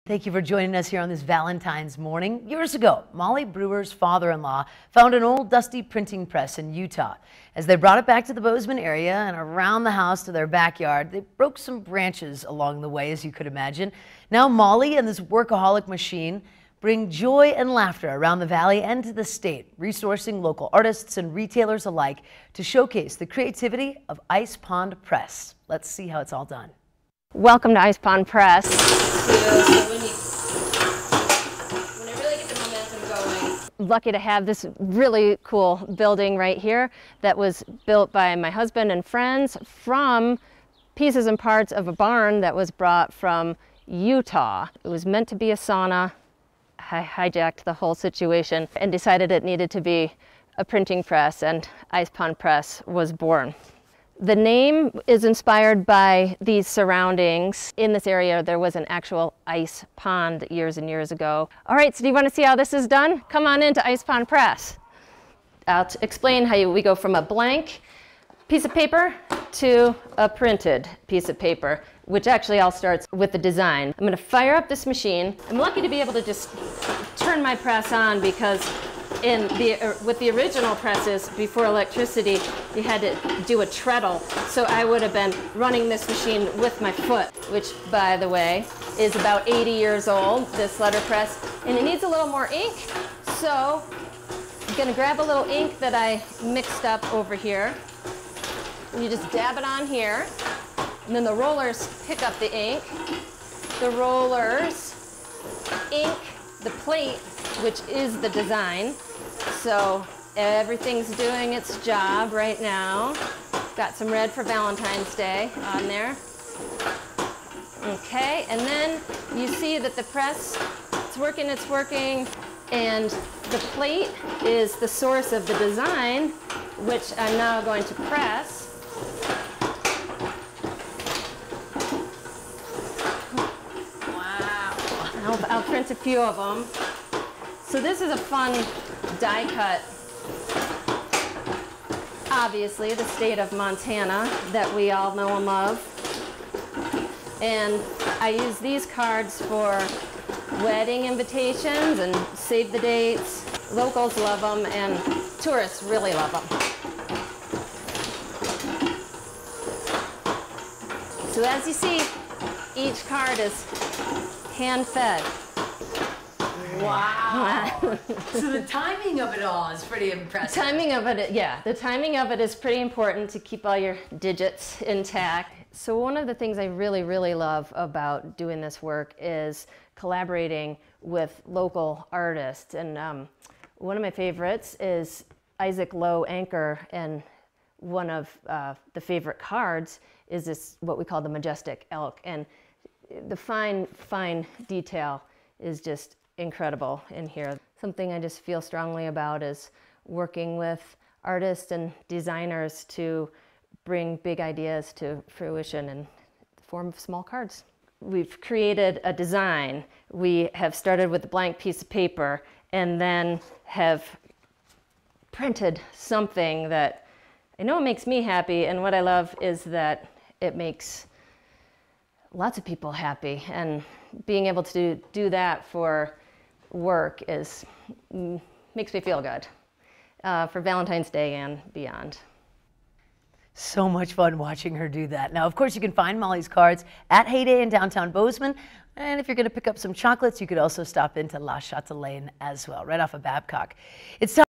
Thank you for joining us here on this Valentine's morning. Years ago, Molly Brewer's father-in-law found an old dusty printing press in Utah. As they brought it back to the Bozeman area and around the house to their backyard, they broke some branches along the way, as you could imagine. Now Molly and this workaholic machine bring joy and laughter around the valley and to the state, resourcing local artists and retailers alike to showcase the creativity of Ice Pond Press. Let's see how it's all done. Welcome to Ice Pond Press. When I really get the momentum going. Lucky to have this really cool building right here that was built by my husband and friends from pieces and parts of a barn that was brought from Utah. It was meant to be a sauna. I hijacked the whole situation and decided it needed to be a printing press, and Ice Pond Press was born. The name is inspired by these surroundings. In this area, there was an actual ice pond years and years ago. All right, so do you want to see how this is done? Come on into Ice Pond Press. I'll explain how we go from a blank piece of paper to a printed piece of paper, which actually all starts with the design. I'm going to fire up this machine. I'm lucky to be able to just turn my press on because with the original presses before electricity, you had to do a treadle. So I would have been running this machine with my foot, which, by the way, is about 80 years old, this letterpress, and it needs a little more ink. So I'm going to grab a little ink that I mixed up over here. And you just dab it on here, and then the rollers pick up the ink. The rollers ink the plate, which is the design. So everything's doing its job right now. Got some red for Valentine's Day on there. Okay, and then you see that the press, it's working, and the plate is the source of the design, which I'm now going to press. Wow. I'll print a few of them. So this is a fun die cut. Obviously, the state of Montana that we all know and love. And I use these cards for wedding invitations and save the dates. Locals love them and tourists really love them. So as you see, each card is hand-fed. Wow. So the timing of it all is pretty impressive. Timing of it, yeah. The timing of it is pretty important to keep all your digits intact. So one of the things I really love about doing this work is collaborating with local artists. And one of my favorites is Isaac Lowe Anchor, and one of the favorite cards is this, what we call the majestic elk. And the fine detail is just incredible in here. Something I just feel strongly about is working with artists and designers to bring big ideas to fruition in the form of small cards. We've created a design. We have started with a blank piece of paper and then have printed something that I know makes me happy, and what I love is that it makes lots of people happy, and being able to do that for work makes me feel good for Valentine's Day and beyond. So much fun watching her do that. Now, of course, you can find Molly's cards at Heyday in downtown Bozeman, and if you're going to pick up some chocolates, you could also stop into La Chatelaine as well, right off of Babcock. It's